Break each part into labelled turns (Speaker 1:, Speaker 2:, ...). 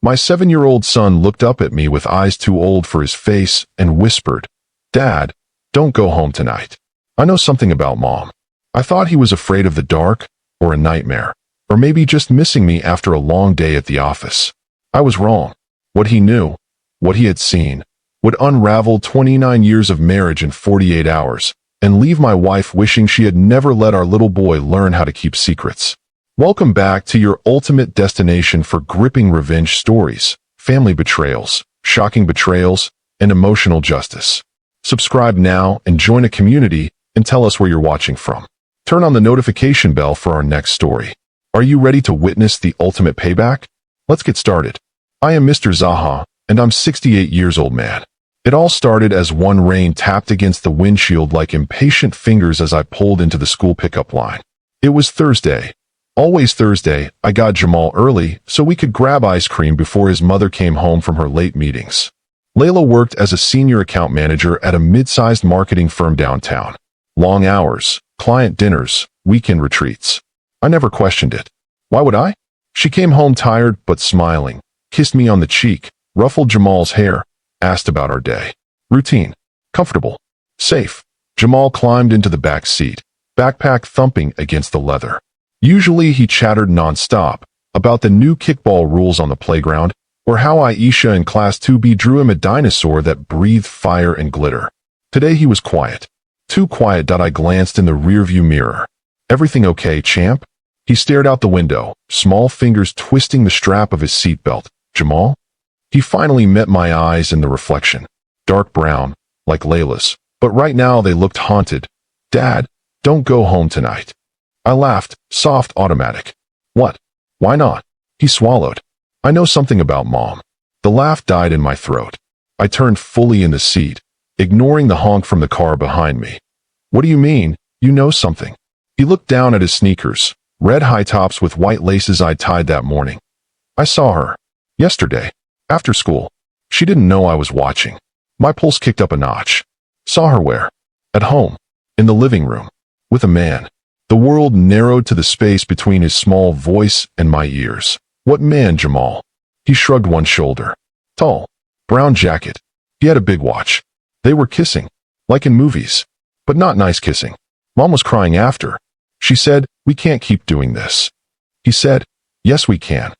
Speaker 1: My 7-year-old son looked up at me with eyes too old for his face and whispered, "Dad, don't go home tonight." I know something about Mom. I thought he was afraid of the dark, or a nightmare, or maybe just missing me after a long day at the office. I was wrong. What he knew, what he had seen, would unravel 29 years of marriage in 48 hours, and leave my wife wishing she had never let our little boy learn how to keep secrets. Welcome back to your ultimate destination for gripping revenge stories, family betrayals, shocking betrayals, and emotional justice. Subscribe now and join a community and tell us where you're watching from. Turn on the notification bell for our next story. Are you ready to witness the ultimate payback? Let's get started. I am Mr. ZAHA, and I'm 68 years old man. It all started as one rain tapped against the windshield like impatient fingers as I pulled into the school pickup line. It was Thursday. Always Thursday. I got Jamal early so we could grab ice cream before his mother came home from her late meetings. Layla worked as a senior account manager at a mid-sized marketing firm downtown. Long hours, client dinners, weekend retreats. I never questioned it. Why would I? She came home tired but smiling, kissed me on the cheek, ruffled Jamal's hair, asked about our day. Routine. Comfortable. Safe. Jamal climbed into the back seat, backpack thumping against the leather. Usually he chattered nonstop about the new kickball rules on the playground, or how Aisha in Class 2B drew him a dinosaur that breathed fire and glitter. Today he was quiet. Too quiet that I glanced in the rearview mirror. "Everything okay, champ?" He stared out the window, small fingers twisting the strap of his seatbelt. "Jamal?" He finally met my eyes in the reflection. Dark brown, like Layla's, but right now they looked haunted. "Dad, don't go home tonight." I laughed, soft, automatic. "What? Why not?" He swallowed. "I know something about Mom." The laugh died in my throat. I turned fully in the seat, ignoring the honk from the car behind me. "What do you mean, you know something?" He looked down at his sneakers, red high tops with white laces I'd tied that morning. "I saw her. Yesterday. After school. She didn't know I was watching." My pulse kicked up a notch. "Saw her where?" "At home. In the living room. With a man." The world narrowed to the space between his small voice and my ears. "What man, Jamal?" He shrugged one shoulder. "Tall. Brown jacket. He had a big watch. They were kissing. Like in movies. But not nice kissing. Mom was crying after. She said, 'We can't keep doing this.' He said, 'Yes, we can.'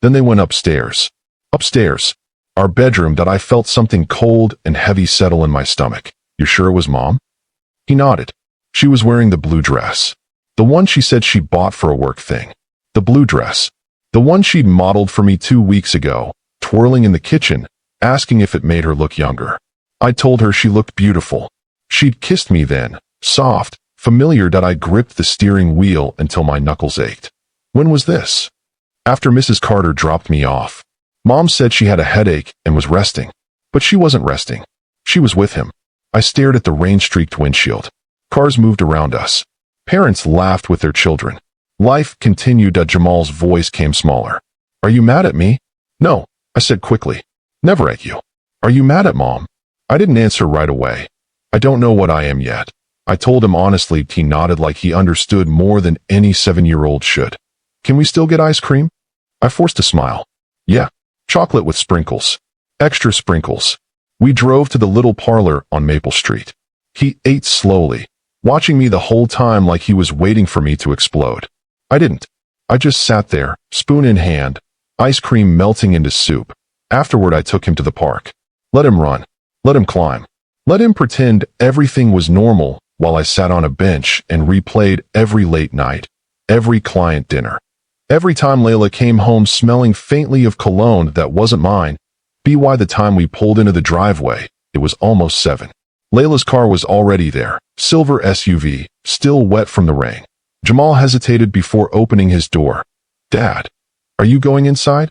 Speaker 1: Then they went upstairs. Upstairs. Our bedroom that I felt something cold and heavy settle in my stomach. "You're sure it was Mom?" He nodded. She was wearing the blue dress. The one she said she bought for a work thing. The blue dress. The one she'd modeled for me 2 weeks ago, twirling in the kitchen, asking if it made her look younger. I told her she looked beautiful. She'd kissed me then, soft, familiar that I gripped the steering wheel until my knuckles ached. When was this? After Mrs. Carter dropped me off. Mom said she had a headache and was resting. But she wasn't resting. She was with him. I stared at the rain-streaked windshield. Cars moved around us. Parents laughed with their children. Life continued. Jamal's voice came smaller. "Are you mad at me?" "No," I said quickly. "Never at you." "Are you mad at Mom?" I didn't answer right away. "I don't know what I am yet." I told him honestly. He nodded like he understood more than any 7-year-old should. "Can we still get ice cream?" I forced a smile. "Yeah. Chocolate with sprinkles. Extra sprinkles." We drove to the little parlor on Maple Street. He ate slowly, watching me the whole time like he was waiting for me to explode. I didn't. I just sat there, spoon in hand, ice cream melting into soup. Afterward, I took him to the park. Let him run. Let him climb. Let him pretend everything was normal while I sat on a bench and replayed every late night, every client dinner. Every time Layla came home smelling faintly of cologne that wasn't mine. By the time we pulled into the driveway, it was almost 7. Layla's car was already there, silver SUV, still wet from the rain. Jamal hesitated before opening his door. "Dad, are you going inside?"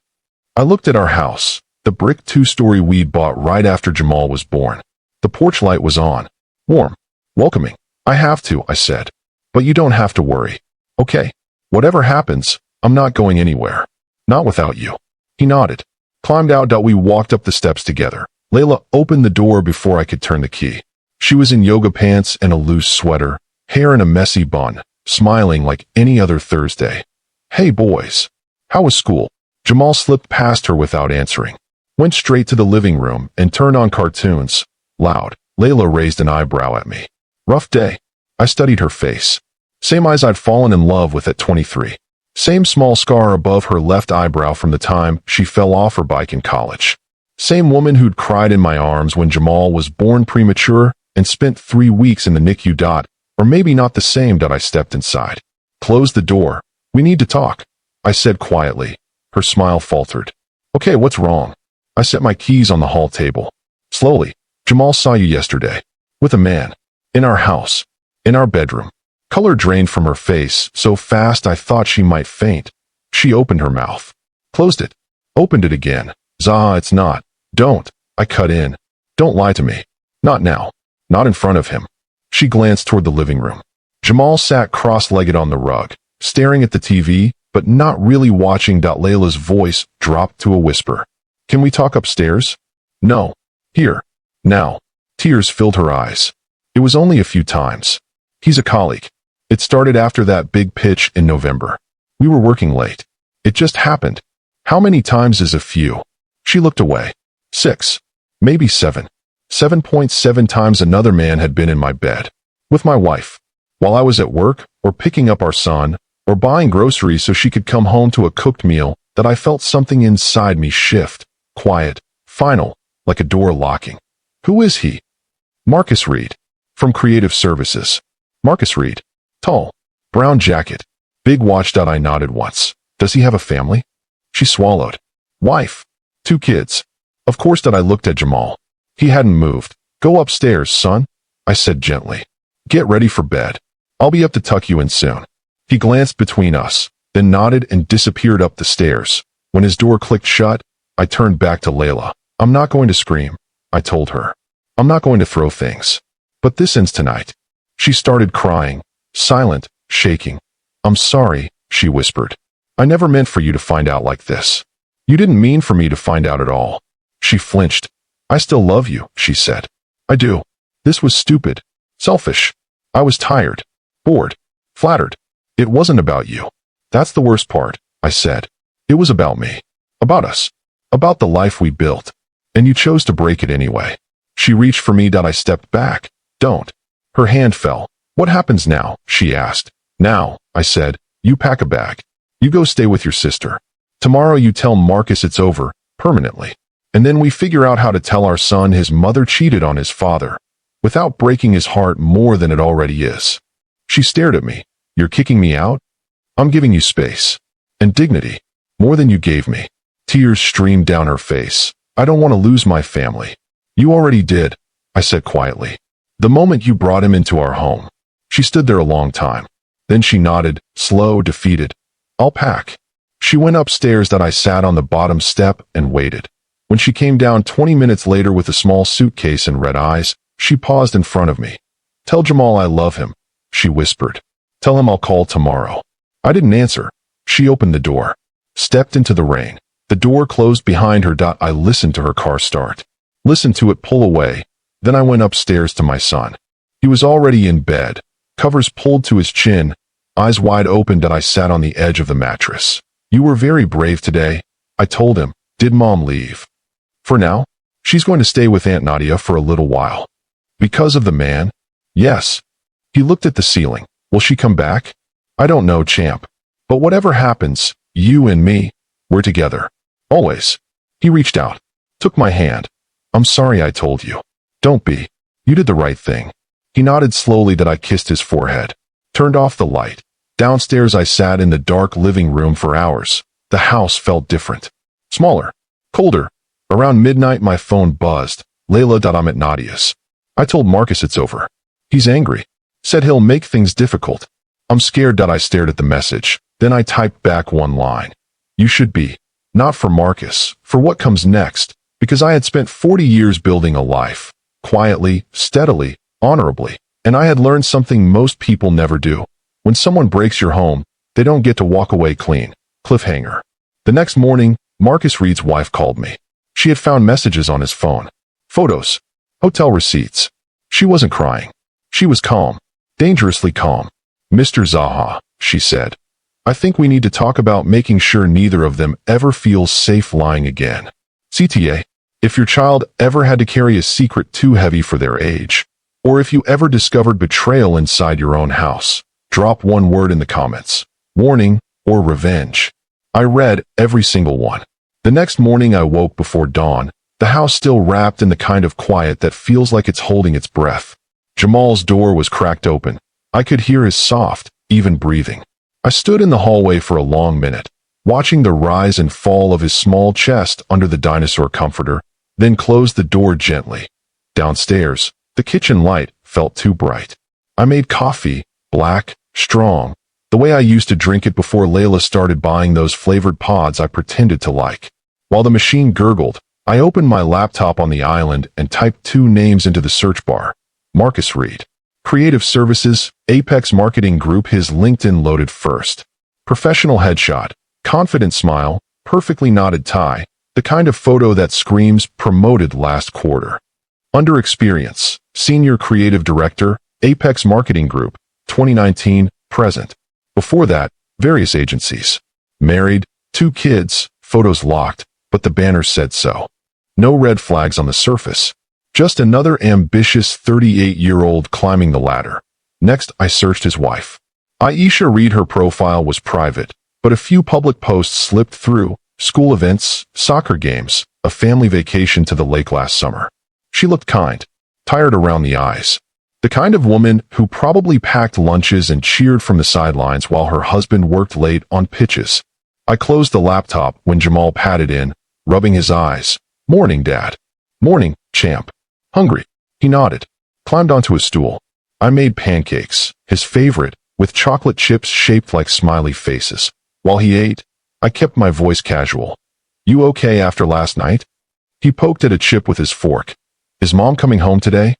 Speaker 1: I looked at our house, the brick 2-story we'd bought right after Jamal was born. The porch light was on. Warm. Welcoming. "I have to," I said. "But you don't have to worry. Okay. Whatever happens, I'm not going anywhere. Not without you." He nodded. Climbed out. We walked up the steps together. Layla opened the door before I could turn the key. She was in yoga pants and a loose sweater, hair in a messy bun, smiling like any other Thursday. "Hey boys. How was school?" Jamal slipped past her without answering. Went straight to the living room and turned on cartoons. Loud. Layla raised an eyebrow at me. Rough day. I studied her face. Same eyes I'd fallen in love with at 23. Same small scar above her left eyebrow from the time she fell off her bike in college. Same woman who'd cried in my arms when Jamal was born premature and spent 3 weeks in the NICU. Or maybe not the same. I stepped inside. Closed the door. We need to talk, I said quietly. Her smile faltered. Okay, what's wrong? I set my keys on the hall table. Slowly. Jamal saw you yesterday. With a man. In our house. In our bedroom. Color drained from her face so fast I thought she might faint. She opened her mouth. Closed it. Opened it again. ZAHA, it's not. Don't. I cut in. Don't lie to me. Not now. Not in front of him. She glanced toward the living room. Jamal sat cross-legged on the rug, staring at the TV, but not really watching. Layla's voice dropped to a whisper. Can we talk upstairs? No. Here. Now. Tears filled her eyes. It was only a few times. He's a colleague. It started after that big pitch in November. We were working late. It just happened. How many times is a few? She looked away. 6. Maybe 7. 7.7 times another man had been in my bed. With my wife. While I was at work, or picking up our son, or buying groceries so she could come home to a cooked meal, that I felt something inside me shift. Quiet. Final. Like a door locking. Who is he? Marcus Reed. From Creative Services. Marcus Reed. Tall. Brown jacket. Big watch. I nodded once. Does he have a family? She swallowed. Wife. 2 kids. Of course. I looked at Jamal. He hadn't moved. Go upstairs, son, I said gently. Get ready for bed. I'll be up to tuck you in soon. He glanced between us, then nodded and disappeared up the stairs. When his door clicked shut, I turned back to Layla. I'm not going to scream, I told her. I'm not going to throw things. But this ends tonight. She started crying, silent, shaking. I'm sorry, she whispered. I never meant for you to find out like this. You didn't mean for me to find out at all. She flinched. I still love you, she said. I do. This was stupid. Selfish. I was tired. Bored. Flattered. It wasn't about you. That's the worst part, I said. It was about me. About us. About the life we built. And you chose to break it anyway. She reached for me. I stepped back. Don't. Her hand fell. What happens now? She asked. Now, I said, you pack a bag. You go stay with your sister. Tomorrow you tell Marcus it's over, permanently. And then we figure out how to tell our son his mother cheated on his father, without breaking his heart more than it already is. She stared at me. You're kicking me out? I'm giving you space. And dignity. More than you gave me. Tears streamed down her face. I don't want to lose my family. You already did, I said quietly. The moment you brought him into our home. She stood there a long time. Then she nodded, slow, defeated. I'll pack. She went upstairs. I sat on the bottom step and waited. When she came down 20 minutes later with a small suitcase and red eyes, she paused in front of me. Tell Jamal I love him, she whispered. Tell him I'll call tomorrow. I didn't answer. She opened the door. Stepped into the rain. The door closed behind her. I listened to her car start. Listened to it pull away. Then I went upstairs to my son. He was already in bed, covers pulled to his chin, eyes wide open. I sat on the edge of the mattress. You were very brave today, I told him. Did Mom leave? For now, she's going to stay with Aunt Nadia for a little while. Because of the man? Yes. He looked at the ceiling. Will she come back? I don't know, champ. But whatever happens, you and me, we're together. Always. He reached out. Took my hand. I'm sorry I told you. Don't be. You did the right thing. He nodded slowly. I kissed his forehead. Turned off the light. Downstairs I sat in the dark living room for hours. The house felt different. Smaller. Colder. Around midnight my phone buzzed. Layla. I'm at Nadia's. I told Marcus it's over. He's angry. Said he'll make things difficult. I'm scared. I stared at the message. Then I typed back one line. You should be. Not for Marcus, for what comes next. Because I had spent 40 years building a life. Quietly, steadily, honorably. And I had learned something most people never do. When someone breaks your home, they don't get to walk away clean. Cliffhanger. The next morning, Marcus Reed's wife called me. She had found messages on his phone. Photos. Hotel receipts. She wasn't crying. She was calm. Dangerously calm. Mr. ZAHA, she said. I think we need to talk about making sure neither of them ever feels safe lying again. CTA, if your child ever had to carry a secret too heavy for their age, or if you ever discovered betrayal inside your own house, drop one word in the comments. Warning or revenge. I read every single one. The next morning I woke before dawn, the house still wrapped in the kind of quiet that feels like it's holding its breath. Jamal's door was cracked open. I could hear his soft, even breathing. I stood in the hallway for a long minute, watching the rise and fall of his small chest under the dinosaur comforter, then closed the door gently. Downstairs, the kitchen light felt too bright. I made coffee, black, strong, the way I used to drink it before Layla started buying those flavored pods I pretended to like. While the machine gurgled, I opened my laptop on the island and typed 2 names into the search bar. Marcus Reed. Creative Services, Apex Marketing Group. His LinkedIn loaded first. Professional headshot, confident smile, perfectly knotted tie, the kind of photo that screams promoted last quarter. Under experience, Senior Creative Director, Apex Marketing Group, 2019, present. Before that, various agencies. Married, 2 kids, photos locked, but the banner said so. No red flags on the surface. Just another ambitious 38-year-old climbing the ladder. Next, I searched his wife. Aisha Reed. Her profile was private, but a few public posts slipped through. School events, soccer games, a family vacation to the lake last summer. She looked kind, tired around the eyes. The kind of woman who probably packed lunches and cheered from the sidelines while her husband worked late on pitches. I closed the laptop when Jamal patted in, rubbing his eyes. Morning, Dad. Morning, champ. Hungry? He nodded, climbed onto a stool. I made pancakes, his favorite, with chocolate chips shaped like smiley faces. While he ate, I kept my voice casual. You okay after last night? He poked at a chip with his fork. Is Mom coming home today?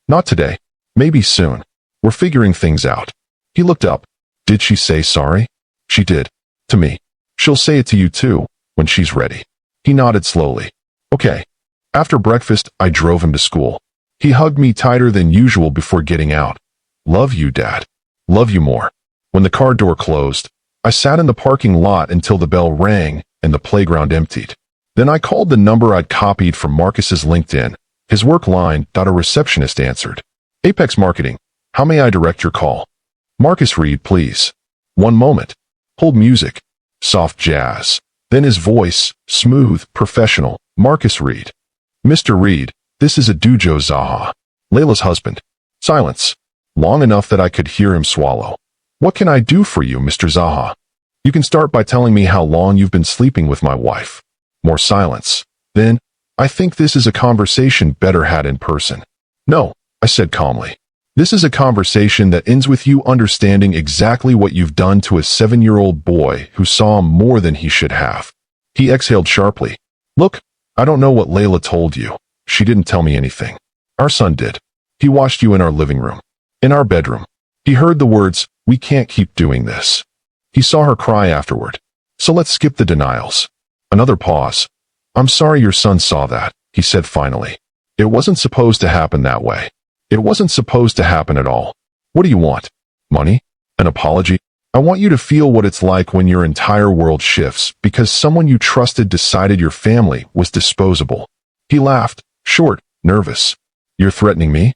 Speaker 1: Not today. Maybe soon. We're figuring things out. He looked up. Did she say sorry? She did. To me. She'll say it to you too, when she's ready. He nodded slowly. Okay. After breakfast, I drove him to school. He hugged me tighter than usual before getting out. Love you, Dad. Love you more. When the car door closed, I sat in the parking lot until the bell rang and the playground emptied. Then I called the number I'd copied from Marcus's LinkedIn, his work line. A receptionist answered. Apex Marketing, how may I direct your call? Marcus Reed, please. One moment. Hold music. Soft jazz. Then his voice, smooth, professional. Marcus Reed. Mr. Reed, this is Adujo ZAHA, Layla's husband. Silence. Long enough that I could hear him swallow. What can I do for you, Mr. ZAHA? You can start by telling me how long you've been sleeping with my wife. More silence. Then, I think this is a conversation better had in person. No, I said calmly. This is a conversation that ends with you understanding exactly what you've done to a 7-year-old boy who saw more than he should have. He exhaled sharply. Look, I don't know what Layla told you. She didn't tell me anything. Our son did. He watched you in our living room. In our bedroom. He heard the words, we can't keep doing this. He saw her cry afterward. So let's skip the denials. Another pause. I'm sorry your son saw that, he said finally. It wasn't supposed to happen that way. It wasn't supposed to happen at all. What do you want? Money? An apology? I want you to feel what it's like when your entire world shifts because someone you trusted decided your family was disposable. He laughed, short, nervous. You're threatening me?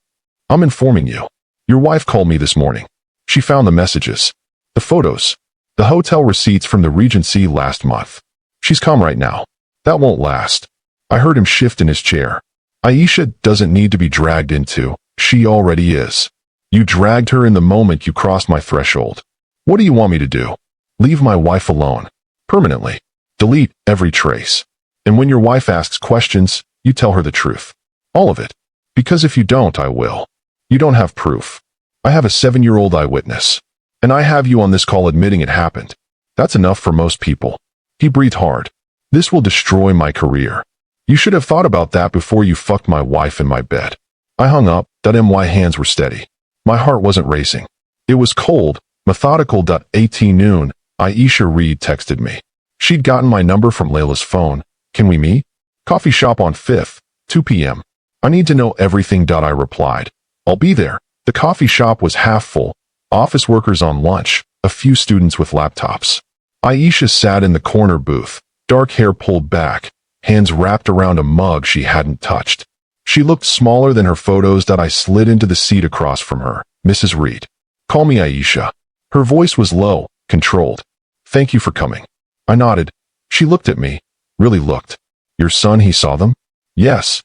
Speaker 1: I'm informing you. Your wife called me this morning. She found the messages. The photos. The hotel receipts from the Regency last month. She's calm right now. That won't last. I heard him shift in his chair. Aisha doesn't need to be dragged into. She already is. You dragged her in the moment you crossed my threshold. What do you want me to do? Leave my wife alone. Permanently. Delete every trace. And when your wife asks questions, you tell her the truth. All of it. Because if you don't, I will. You don't have proof. I have a 7-year-old eyewitness. And I have you on this call admitting it happened. That's enough for most people. He breathed hard. This will destroy my career. You should have thought about that before you fucked my wife in my bed. I hung up. My hands were steady. My heart wasn't racing. It was cold, methodical. At noon, Aisha Reed texted me. She'd gotten my number from Layla's phone. Can we meet? Coffee shop on 5th, 2 p.m. I need to know everything. I replied. I'll be there. The coffee shop was half full. Office workers on lunch, a few students with laptops. Aisha sat in the corner booth, dark hair pulled back, hands wrapped around a mug she hadn't touched. She looked smaller than her photos that I slid into the seat across from her. Mrs. Reed. Call me Aisha. Her voice was low, controlled. Thank you for coming. I nodded. She looked at me. Really looked. Your son, he saw them? Yes.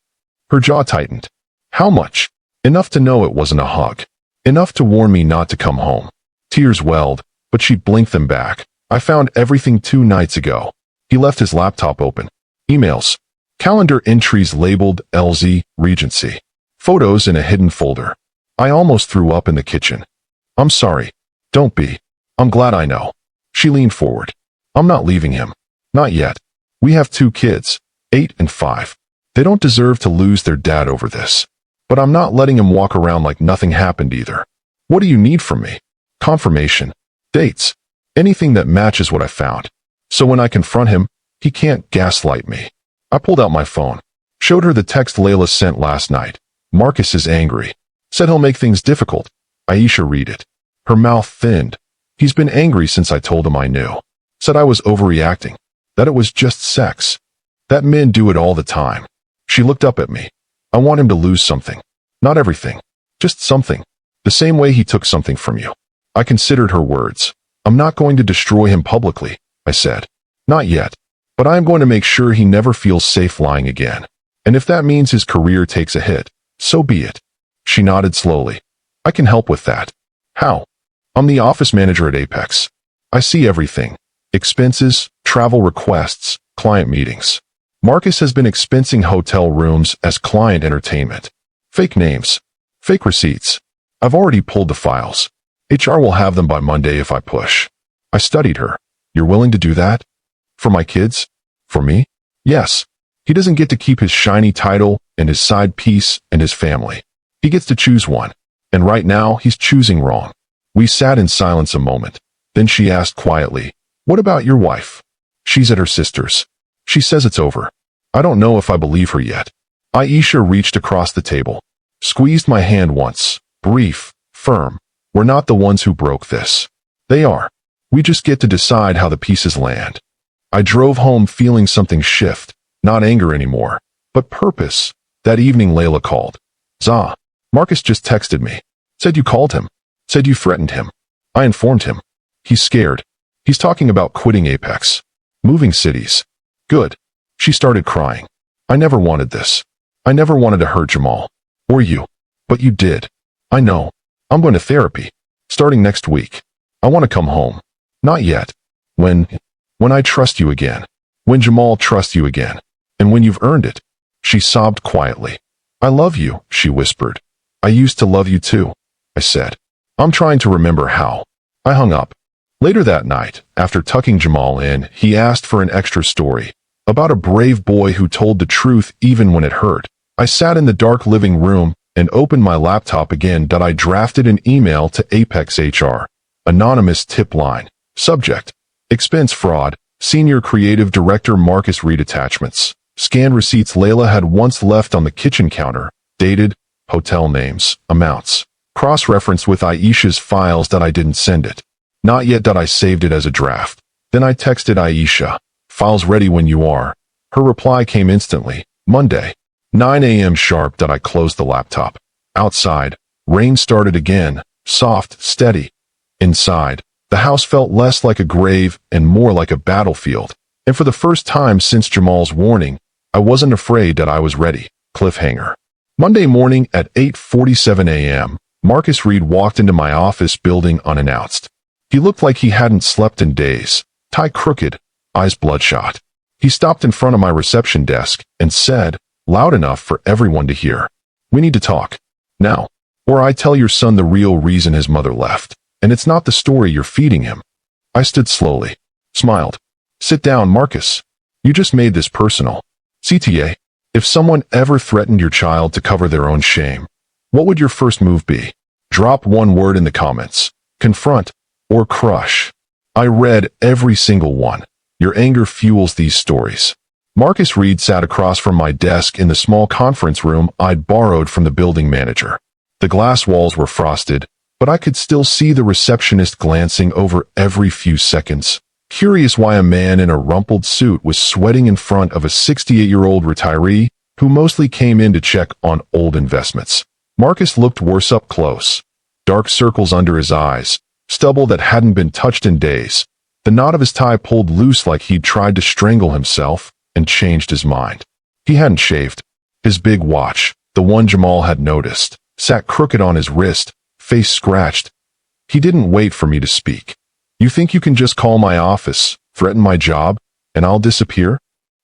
Speaker 1: Her jaw tightened. How much? Enough to know it wasn't a hug. Enough to warn me not to come home. Tears welled, but she blinked them back. I found everything 2 nights ago. He left his laptop open. Emails. Calendar entries labeled LZ, Regency. Photos in a hidden folder. I almost threw up in the kitchen. I'm sorry. Don't be. I'm glad I know. She leaned forward. I'm not leaving him. Not yet. We have 2 kids, 8 and 5. They don't deserve to lose their dad over this. But I'm not letting him walk around like nothing happened either. What do you need from me? Confirmation. Dates. Anything that matches what I found. So when I confront him, he can't gaslight me. I pulled out my phone. Showed her the text Layla sent last night. Marcus is angry. Said he'll make things difficult. Aisha read it. Her mouth thinned. He's been angry since I told him I knew. Said I was overreacting. That it was just sex. That men do it all the time. She looked up at me. I want him to lose something. Not everything. Just something. The same way he took something from you. I considered her words. I'm not going to destroy him publicly, I said. Not yet. But I am going to make sure he never feels safe lying again. And if that means his career takes a hit, so be it. She nodded slowly. I can help with that. How? I'm the office manager at Apex. I see everything. Expenses, travel requests, client meetings. Marcus has been expensing hotel rooms as client entertainment. Fake names. Fake receipts. I've already pulled the files. HR will have them by Monday if I push. I studied her. You're willing to do that? For my kids? For me? Yes. He doesn't get to keep his shiny title and his side piece and his family. He gets to choose one. And right now, he's choosing wrong. We sat in silence a moment. Then she asked quietly, what about your wife? She's at her sister's. She says it's over. I don't know if I believe her yet. Aisha reached across the table. Squeezed my hand once. Brief, firm. We're not the ones who broke this. They are. We just get to decide how the pieces land. I drove home feeling something shift. Not anger anymore, but purpose. That evening Layla called. ZAHA. Marcus just texted me. Said you called him. Said you threatened him. I informed him. He's scared. He's talking about quitting Apex. Moving cities. Good. She started crying. I never wanted this. I never wanted to hurt Jamal. Or you. But you did. I know. I'm going to therapy. Starting next week. I want to come home. Not yet. When I trust you again. When Jamal trusts you again. And when you've earned it. She sobbed quietly. I love you, she whispered. I used to love you too, I said. I'm trying to remember how. I hung up. Later that night, after tucking Jamal in, he asked for an extra story. About a brave boy who told the truth even when it hurt. I sat in the dark living room and opened my laptop again. I drafted an email to Apex HR. Anonymous tip line. Subject. Expense fraud. Senior Creative Director Marcus Reed attachments. Scanned receipts Layla had once left on the kitchen counter. Dated. Hotel names. Amounts. Cross-referenced with Aisha's files that I didn't send it. Not yet. I saved it as a draft. Then I texted Aisha. Files ready when you are. Her reply came instantly. Monday. 9 a.m. sharp. I closed the laptop. Outside. Rain started again. Soft, steady. Inside. The house felt less like a grave and more like a battlefield. And for the first time since Jamal's warning, I wasn't afraid that I was ready. Cliffhanger. Monday morning at 8:47 a.m., Marcus Reed walked into my office building unannounced. He looked like he hadn't slept in days, tie crooked, eyes bloodshot. He stopped in front of my reception desk and said, loud enough for everyone to hear, we need to talk. Now, or I tell your son the real reason his mother left, and it's not the story you're feeding him. I stood slowly, smiled. Sit down, Marcus. You just made this personal. CTA, if someone ever threatened your child to cover their own shame, what would your first move be? Drop one word in the comments. Confront or crush. I read every single one. Your anger fuels these stories. Marcus Reed sat across from my desk in the small conference room I'd borrowed from the building manager. The glass walls were frosted, but I could still see the receptionist glancing over every few seconds, curious why a man in a rumpled suit was sweating in front of a 68-year-old retiree who mostly came in to check on old investments. Marcus looked worse up close. Dark circles under his eyes, stubble that hadn't been touched in days. The knot of his tie pulled loose like he'd tried to strangle himself and changed his mind. He hadn't shaved. His big watch, the one Jamal had noticed, sat crooked on his wrist, face scratched. He didn't wait for me to speak. You think you can just call my office, threaten my job, and I'll disappear?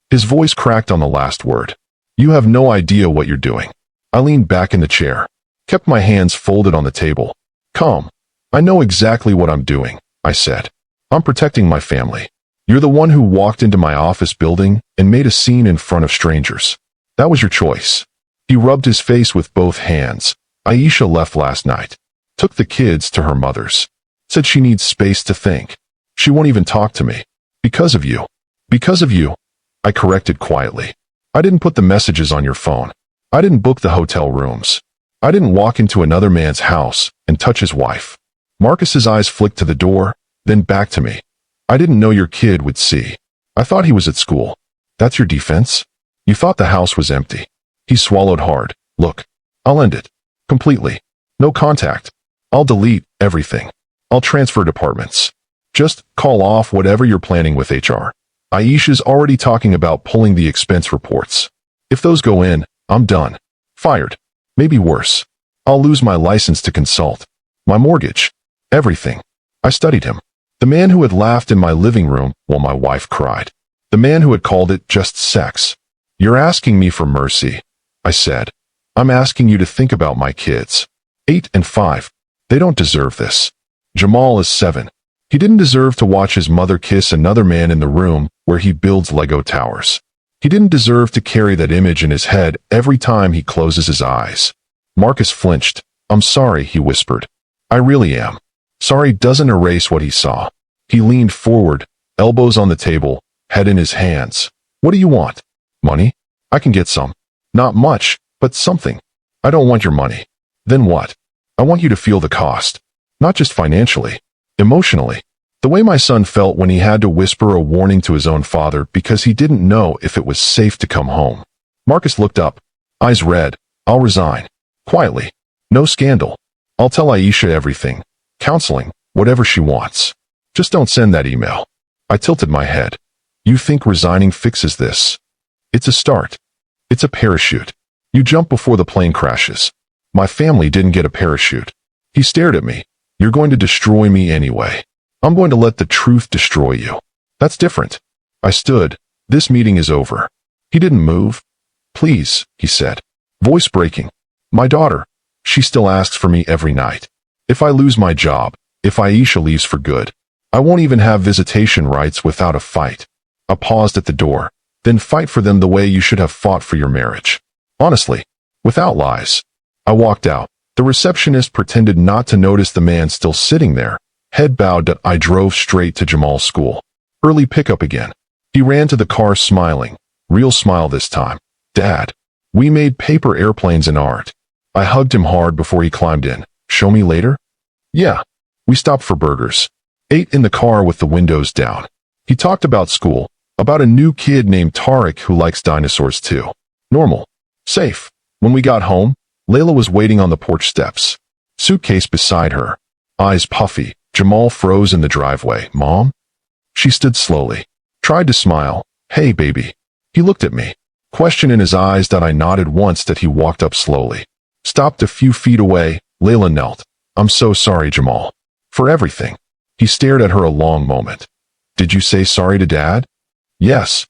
Speaker 1: His voice cracked on the last word. You have no idea what you're doing. I leaned back in the chair, kept my hands folded on the table. Calm. I know exactly what I'm doing, I said. I'm protecting my family. You're the one who walked into my office building and made a scene in front of strangers. That was your choice. He rubbed his face with both hands. Aisha left last night. Took the kids to her mother's. Said she needs space to think. She won't even talk to me. Because of you. Because of you. I corrected quietly. I didn't put the messages on your phone. I didn't book the hotel rooms. I didn't walk into another man's house and touch his wife. Marcus's eyes flicked to the door, then back to me. I didn't know your kid would see. I thought he was at school. That's your defense? You thought the house was empty. He swallowed hard. Look, I'll end it. Completely. No contact. I'll delete everything. I'll transfer departments. Just call off whatever you're planning with HR. Aisha's already talking about pulling the expense reports. If those go in, I'm done. Fired. Maybe worse. I'll lose my license to consult. My mortgage. Everything. I studied him. The man who had laughed in my living room while my wife cried. The man who had called it just sex. You're asking me for mercy, I said. I'm asking you to think about my kids. 8 and 5. They don't deserve this. Jamal is 7. He didn't deserve to watch his mother kiss another man in the room where he builds Lego towers. He didn't deserve to carry that image in his head every time he closes his eyes. Marcus flinched. I'm sorry, he whispered. I really am. Sorry doesn't erase what he saw. He leaned forward, elbows on the table, head in his hands. What do you want? Money? I can get some. Not much, but something. I don't want your money. Then what? I want you to feel the cost. Not just financially. Emotionally. The way my son felt when he had to whisper a warning to his own father because he didn't know if it was safe to come home. Marcus looked up. Eyes red. I'll resign. Quietly. No scandal. I'll tell Aisha everything. Counseling. Whatever she wants. Just don't send that email. I tilted my head. You think resigning fixes this? It's a start. It's a parachute. You jump before the plane crashes. My family didn't get a parachute. He stared at me. You're going to destroy me anyway. I'm going to let the truth destroy you. That's different. I stood. This meeting is over. He didn't move. Please, he said. Voice breaking. My daughter. She still asks for me every night. If I lose my job, if Aisha leaves for good, I won't even have visitation rights without a fight. I paused at the door. Then fight for them the way you should have fought for your marriage. Honestly. Without lies. I walked out. The receptionist pretended not to notice the man still sitting there. Head bowed. I drove straight to Jamal's school. Early pickup again. He ran to the car smiling. Real smile this time. Dad. We made paper airplanes in art. I hugged him hard before he climbed in. Show me later? Yeah. We stopped for burgers. Ate in the car with the windows down. He talked about school. About a new kid named Tariq who likes dinosaurs too. Normal. Safe. When we got home, Layla was waiting on the porch steps. Suitcase beside her. Eyes puffy. Jamal froze in the driveway. Mom? She stood slowly. Tried to smile. Hey, baby. He looked at me. Question in his eyes. I nodded once. He walked up slowly. Stopped a few feet away. Layla knelt. I'm so sorry, Jamal. For everything. He stared at her a long moment. Did you say sorry to Dad? Yes.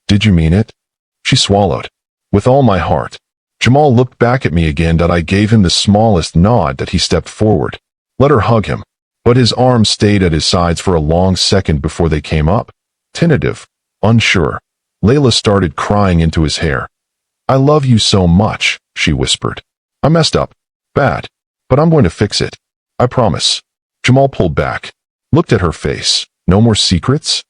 Speaker 1: Did you mean it? She swallowed. With all my heart. Jamal looked back at me again. I gave him the smallest nod. He stepped forward. Let her hug him. But his arms stayed at his sides for a long second before they came up. Tentative. Unsure. Layla started crying into his hair. I love you so much, she whispered. I messed up. Bad. But I'm going to fix it. I promise. Jamal pulled back. Looked at her face. No more secrets?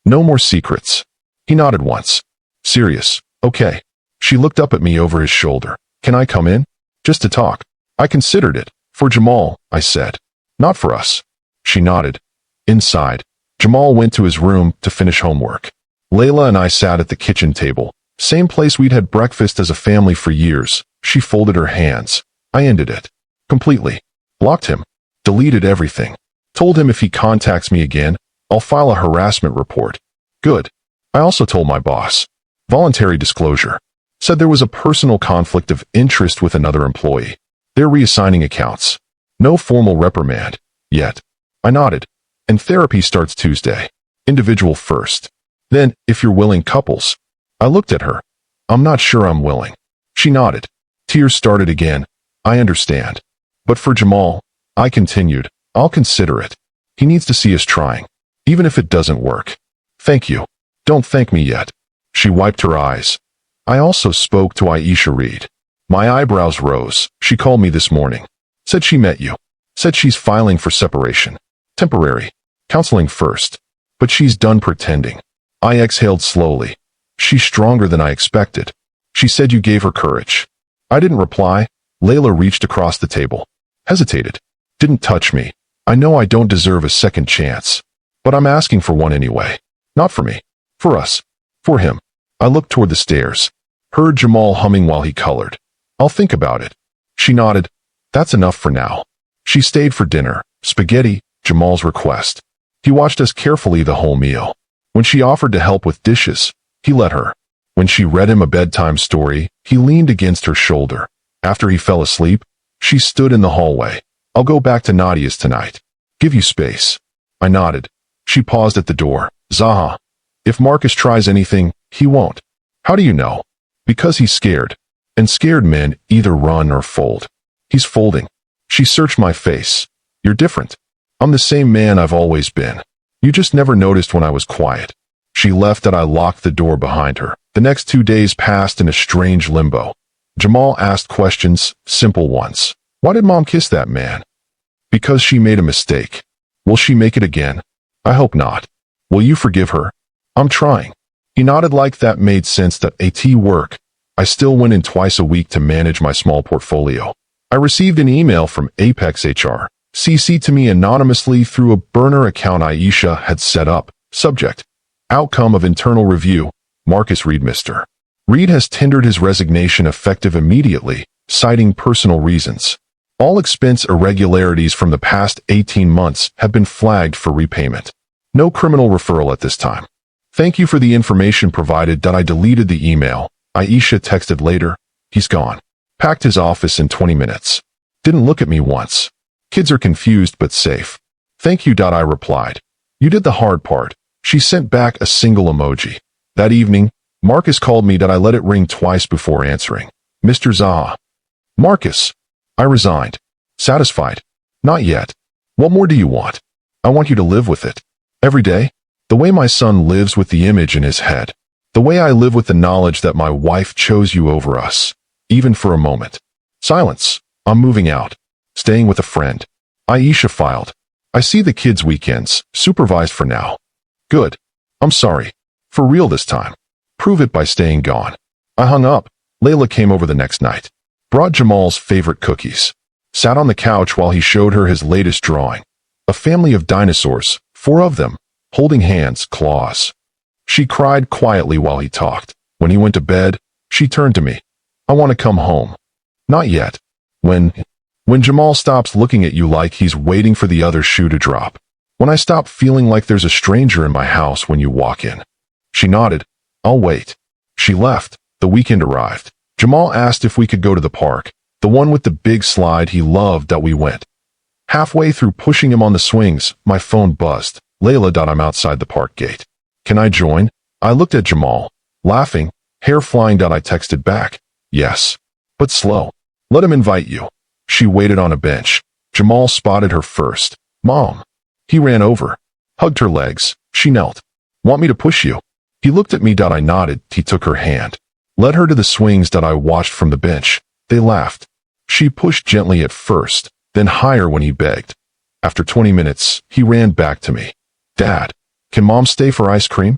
Speaker 1: No more secrets. He nodded once. Serious. Okay. She looked up at me over his shoulder. Can I come in? Just to talk. I considered it. For Jamal, I said. Not for us. She nodded. Inside, Jamal went to his room to finish homework. Layla and I sat at the kitchen table. Same place we'd had breakfast as a family for years. She folded her hands. I ended it. Completely. Blocked him. Deleted everything. Told him if he contacts me again, I'll file a harassment report. Good. I also told my boss. Voluntary disclosure. Said there was a personal conflict of interest with another employee. They're reassigning accounts. No formal reprimand. Yet. I nodded. And therapy starts Tuesday. Individual first. Then, if you're willing, couples. I looked at her. I'm not sure I'm willing. She nodded. Tears started again. I understand. But for Jamal, I continued, I'll consider it. He needs to see us trying. Even if it doesn't work. Thank you. Don't thank me yet. She wiped her eyes. I also spoke to Aisha Reed. My eyebrows rose. She called me this morning. Said she met you. Said she's filing for separation. Temporary. Counseling first. But she's done pretending. I exhaled slowly. She's stronger than I expected. She said you gave her courage. I didn't reply. Layla reached across the table. Hesitated. Didn't touch me. I know I don't deserve a second chance. But I'm asking for one anyway. Not for me. For us. For him. I looked toward the stairs. Heard Jamal humming while he colored. I'll think about it. She nodded. That's enough for now. She stayed for dinner. Spaghetti, Jamal's request. He watched us carefully the whole meal. When she offered to help with dishes, he let her. When she read him a bedtime story, he leaned against her shoulder. After he fell asleep, she stood in the hallway. I'll go back to Nadia's tonight. Give you space. I nodded. She paused at the door. ZAHA. If Marcus tries anything, he won't. How do you know? Because he's scared. And scared men either run or fold. He's folding. She searched my face. You're different. I'm the same man I've always been. You just never noticed when I was quiet. She left and I locked the door behind her. The next 2 days passed in a strange limbo. Jamal asked questions, simple ones. Why did Mom kiss that man? Because she made a mistake. Will she make it again? I hope not. Will you forgive her? I'm trying. He nodded like that made sense. That AT work. I still went in twice a week to manage my small portfolio. I received an email from Apex HR. CC to me anonymously through a burner account Aisha had set up. Subject. Outcome of internal review. Marcus Reed. Mr. Reed has tendered his resignation effective immediately, citing personal reasons. All expense irregularities from the past 18 months have been flagged for repayment. No criminal referral at this time. Thank you for the information provided. I deleted the email. Aisha texted later. He's gone. Packed his office in 20 minutes. Didn't look at me once. Kids are confused but safe. Thank you. I replied. You did the hard part. She sent back a single emoji. That evening, Marcus called me. I let it ring twice before answering. Mr. ZAHA. Marcus. I resigned. Satisfied. Not yet. What more do you want? I want you to live with it. Every day. The way my son lives with the image in his head. The way I live with the knowledge that my wife chose you over us. Even for a moment. Silence. I'm moving out. Staying with a friend. Aisha filed. I see the kids weekends. Supervised for now. Good. I'm sorry. For real this time. Prove it by staying gone. I hung up. Layla came over the next night. Brought Jamal's favorite cookies. Sat on the couch while he showed her his latest drawing. A family of dinosaurs, 4 of them, holding hands, claws. She cried quietly while he talked. When he went to bed, she turned to me. I want to come home. Not yet. When Jamal stops looking at you like he's waiting for the other shoe to drop. When I stop feeling like there's a stranger in my house when you walk in. She nodded. I'll wait. She left. The weekend arrived. Jamal asked if we could go to the park, the one with the big slide he loved. We went. Halfway through pushing him on the swings, my phone buzzed. Layla. I'm outside the park gate. Can I join? I looked at Jamal, laughing, hair flying. I texted back. Yes. But slow. Let him invite you. She waited on a bench. Jamal spotted her first. Mom. He ran over. Hugged her legs. She knelt. Want me to push you? He looked at me. I nodded. He took her hand. Led her to the swings. I watched from the bench. They laughed. She pushed gently at first, then higher when he begged. After 20 minutes, he ran back to me. Dad, can Mom stay for ice cream?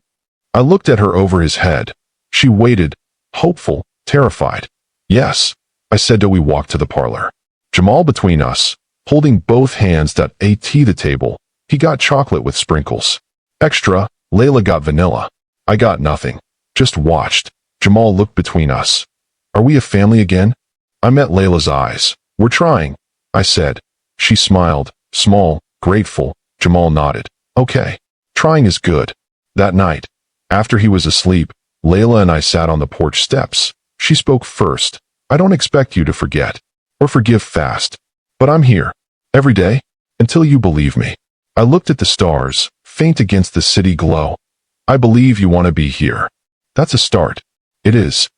Speaker 1: I looked at her over his head. She waited, hopeful, terrified. Yes, I said. We walked to the parlor. Jamal between us, holding both hands at the table. He got chocolate with sprinkles. Extra, Layla got vanilla. I got nothing. Just watched. Jamal looked between us. Are we a family again? I met Layla's eyes. We're trying, I said. She smiled, small, grateful. Jamal nodded. Okay. Trying is good. That night, after he was asleep, Layla and I sat on the porch steps. She spoke first. I don't expect you to forget or forgive fast, but I'm here every day until you believe me. I looked at the stars, faint against the city glow. I believe you want to be here. That's a start. It is.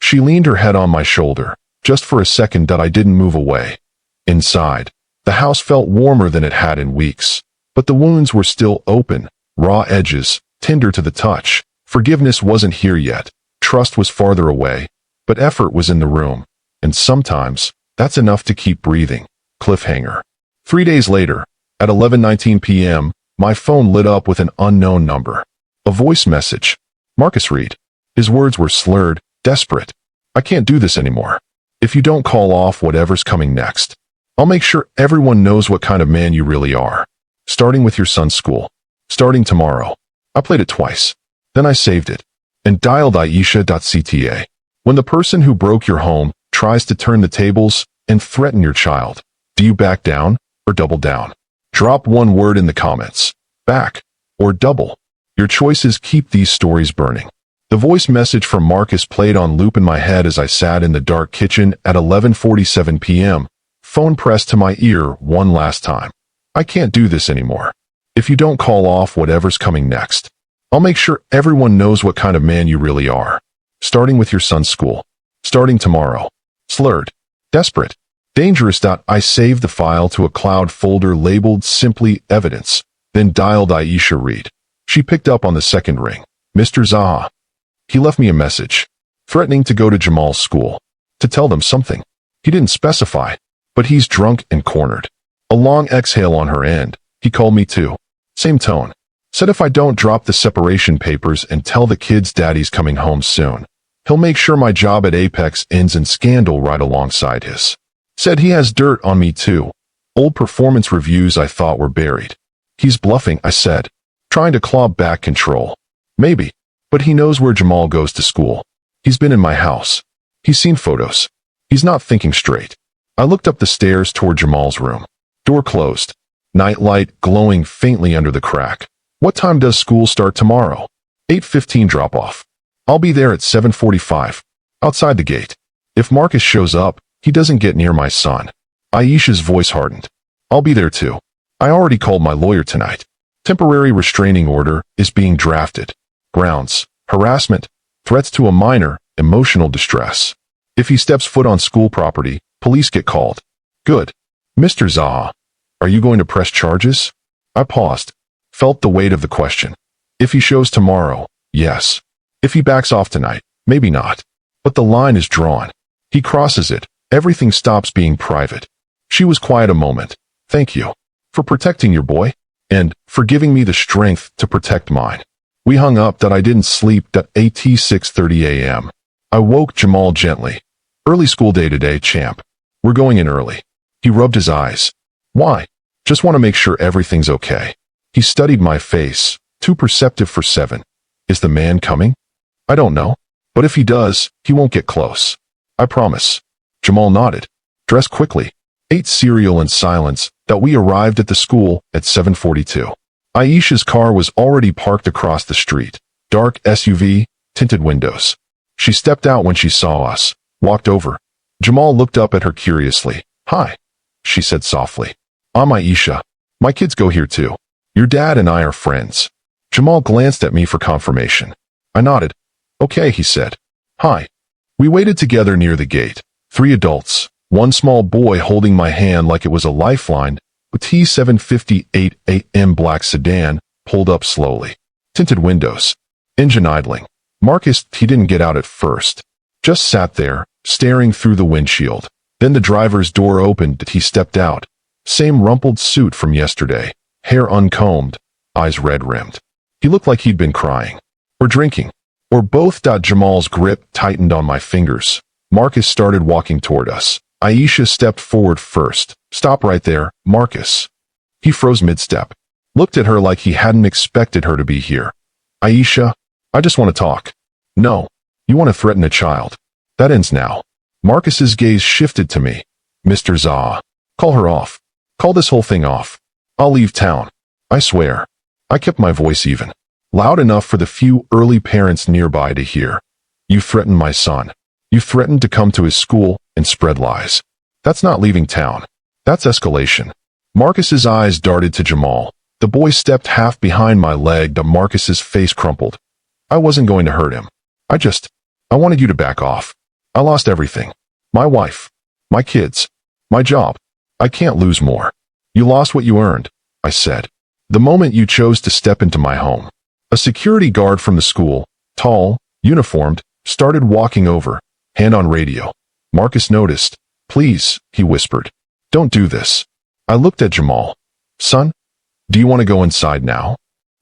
Speaker 1: She leaned her head on my shoulder, just for a second that I didn't move away. Inside, the house felt warmer than it had in weeks, but the wounds were still open, raw edges, tender to the touch. Forgiveness wasn't here yet. Trust was farther away, but effort was in the room, and sometimes that's enough to keep breathing. Cliffhanger. 3 days later, at 11:19 p.m., my phone lit up with an unknown number. A voice message. Marcus Reed. His words were slurred, desperate. I can't do this anymore. If you don't call off whatever's coming next, I'll make sure everyone knows what kind of man you really are. Starting with your son's school. Starting tomorrow. I played it twice. Then I saved it and dialed Aisha.cta. When the person who broke your home tries to turn the tables and threaten your child, do you back down or double down? Drop one word in the comments. Back or double. Your choices keep these stories burning. The voice message from Marcus played on loop in my head as I sat in the dark kitchen at 11:47 p.m. Phone pressed to my ear one last time. I can't do this anymore. If you don't call off whatever's coming next, I'll make sure everyone knows what kind of man you really are. Starting with your son's school. Starting tomorrow. Slurred. Desperate. Dangerous. I saved the file to a cloud folder labeled simply evidence, then dialed Aisha Reed. She picked up on the second ring. Mr. ZAHA. He left me a message, threatening to go to Jamal's school, to tell them something. He didn't specify, but he's drunk and cornered. A long exhale on her end. He called me too. Same tone. Said if I don't drop the separation papers and tell the kids daddy's coming home soon, he'll make sure my job at Apex ends in scandal right alongside his. Said he has dirt on me too. Old performance reviews I thought were buried. He's bluffing, I said, trying to claw back control. Maybe, but he knows where Jamal goes to school. He's been in my house. He's seen photos. He's not thinking straight. I looked up the stairs toward Jamal's room. Door closed. Night light glowing faintly under the crack. What time does school start tomorrow? 8:15 drop-off. I'll be there at 7:45. Outside the gate. If Marcus shows up, he doesn't get near my son. Aisha's voice hardened. I'll be there too. I already called my lawyer tonight. Temporary restraining order is being drafted. Grounds: harassment, threats to a minor, emotional distress. If he steps foot on school property, police get called. Good. Mr. ZAHA, are you going to press charges? I paused. Felt the weight of the question. If he shows tomorrow, yes. If he backs off tonight, maybe not. But the line is drawn. He crosses it. Everything stops being private. She was quiet a moment. Thank you for protecting your boy and for giving me the strength to protect mine. We hung up. That I didn't sleep. At 6:30 a.m. I woke Jamal gently. Early school day today, champ. We're going in early. He rubbed his eyes. Why? Just want to make sure everything's okay. He studied my face, too perceptive for 7. Is the man coming? I don't know. But if he does, he won't get close. I promise. Jamal nodded. Dress quickly. Ate cereal in silence. That we arrived at the school at 7:42. Aisha's car was already parked across the street. Dark SUV, tinted windows. She stepped out when she saw us, walked over. Jamal looked up at her curiously. Hi, she said softly. I'm Aisha. My kids go here too. Your dad and I are friends. Jamal glanced at me for confirmation. I nodded. Okay, he said. Hi. We waited together near the gate. 3 adults, 1 small boy holding my hand like it was a lifeline. A T758 AM black sedan pulled up slowly. Tinted windows. Engine idling. Marcus, he didn't get out at first. Just sat there, staring through the windshield. Then the driver's door opened and he stepped out. Same rumpled suit from yesterday. Hair uncombed, eyes red-rimmed. He looked like he'd been crying. Or drinking. Or both. Jamal's grip tightened on my fingers. Marcus started walking toward us. Aisha stepped forward first. Stop right there, Marcus. He froze mid-step. Looked at her like he hadn't expected her to be here. Aisha, I just want to talk. No. You want to threaten a child. That ends now. Marcus's gaze shifted to me. Mr. ZAHA. Call her off. Call this whole thing off. I'll leave town. I swear. I kept my voice even. Loud enough for the few early parents nearby to hear. You threatened my son. You threatened to come to his school and spread lies. That's not leaving town. That's escalation. Marcus's eyes darted to Jamal. The boy stepped half behind my leg. Marcus's face crumpled. I wasn't going to hurt him. I wanted you to back off. I lost everything. My wife. My kids. My job. I can't lose more. You lost what you earned, I said. The moment you chose to step into my home. A security guard from the school, tall, uniformed, started walking over, hand on radio. Marcus noticed. Please, he whispered. Don't do this. I looked at Jamal. Son, do you want to go inside now?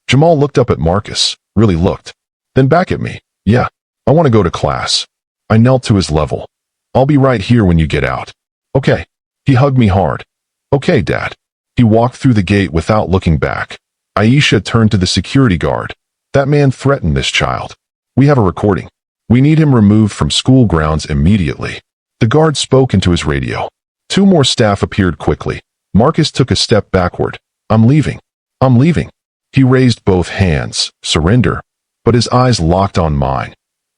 Speaker 1: Jamal looked up at Marcus, really looked. Then back at me. Yeah, I want to go to class. I knelt to his level. I'll be right here when you get out. Okay. He hugged me hard. Okay, Dad. He walked through the gate without looking back. Aisha turned to the security guard. That man threatened this child. We have a recording. We need him removed from school grounds immediately. The guard spoke into his radio. 2 more staff appeared quickly. Marcus took a step backward. I'm leaving. I'm leaving. He raised both hands. Surrender. But his eyes locked on mine.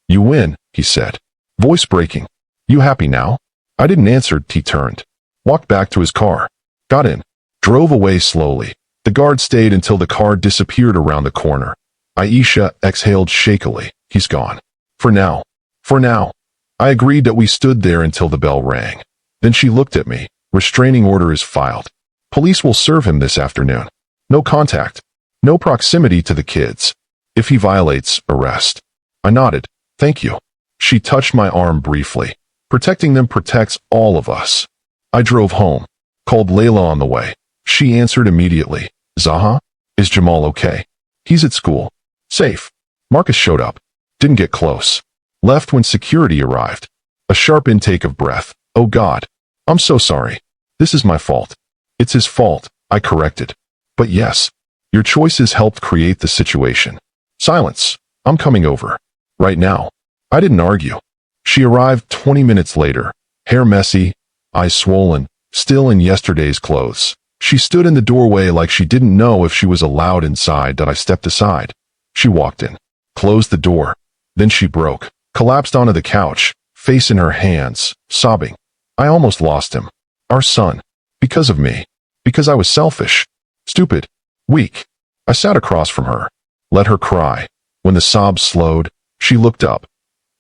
Speaker 1: You win, he said. Voice breaking. You happy now? I didn't answer. He turned. Walked back to his car. Got in. Drove away slowly. The guard stayed until the car disappeared around the corner. Aisha exhaled shakily. He's gone. For now. For now. I agreed that we stood there until the bell rang. Then she looked at me. Restraining order is filed. Police will serve him this afternoon. No contact. No proximity to the kids. If he violates, arrest. I nodded. Thank you. She touched my arm briefly. Protecting them protects all of us. I drove home. Called Layla on the way. She answered immediately. ZAHA? Is Jamal okay? He's at school. Safe. Marcus showed up. Didn't get close. Left when security arrived. A sharp intake of breath. Oh God. I'm so sorry. This is my fault. It's his fault, I corrected. But yes, your choices helped create the situation. Silence. I'm coming over. Right now. I didn't argue. She arrived 20 minutes later. Hair messy, eyes swollen, still in yesterday's clothes. She stood in the doorway like she didn't know if she was allowed inside. I stepped aside. She walked in. Closed the door. Then she broke. Collapsed onto the couch, face in her hands, sobbing. I almost lost him. Our son. Because of me. Because I was selfish. Stupid. Weak. I sat across from her. Let her cry. When the sobs slowed, she looked up.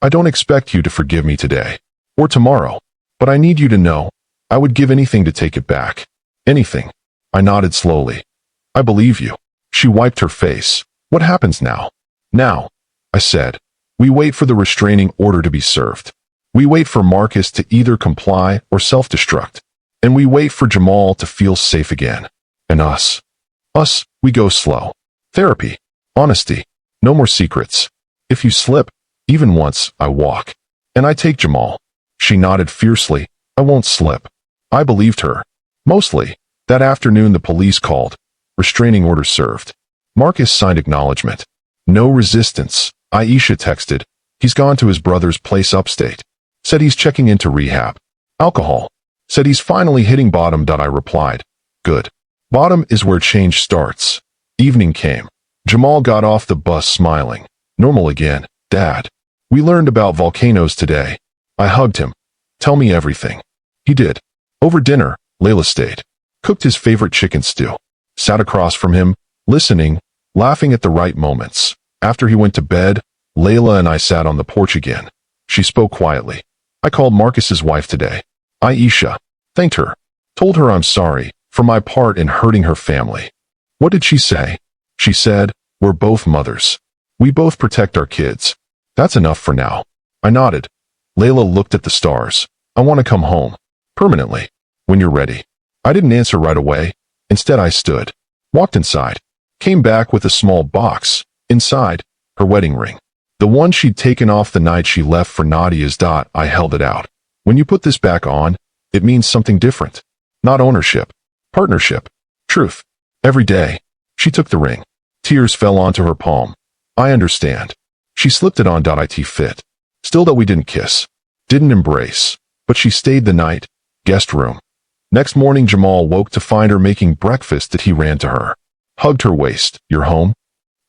Speaker 1: I don't expect you to forgive me today. Or tomorrow. But I need you to know. I would give anything to take it back. Anything. I nodded slowly. I believe you. She wiped her face. What happens now? Now, I said. We wait for the restraining order to be served. We wait for Marcus to either comply or self-destruct. And we wait for Jamal to feel safe again. And us. Us, we go slow. Therapy. Honesty. No more secrets. If you slip, even once, I walk. And I take Jamal. She nodded fiercely. I won't slip. I believed her. Mostly. That afternoon the police called. Restraining order served. Marcus signed acknowledgement. No resistance. Aisha texted. He's gone to his brother's place upstate. Said he's checking into rehab. Alcohol. Said he's finally hitting bottom. I replied. Good. Bottom is where change starts. Evening came. Jamal got off the bus smiling. Normal again. Dad. We learned about volcanoes today. I hugged him. Tell me everything. He did. Over dinner, Layla stayed. Cooked his favorite chicken stew. Sat across from him, listening, laughing at the right moments. After he went to bed, Layla and I sat on the porch again. She spoke quietly. I called Marcus's wife today. Aisha. Thanked her. Told her I'm sorry for my part in hurting her family. What did she say? She said, we're both mothers. We both protect our kids. That's enough for now. I nodded. Layla looked at the stars. I want to come home. Permanently. When you're ready. I didn't answer right away. Instead I stood. Walked inside. Came back with a small box. Inside, her wedding ring. The one she'd taken off the night she left for Nadia's. I held it out. When you put this back on, It means something different. Not ownership. Partnership. Truth. Every day. She took the ring. Tears fell onto her palm. I understand. She slipped it on. It fit. Still that we didn't kiss. Didn't embrace. But she stayed the night. Guest room. Next morning Jamal woke to find her making breakfast. He ran to her. Hugged her waist. You're home?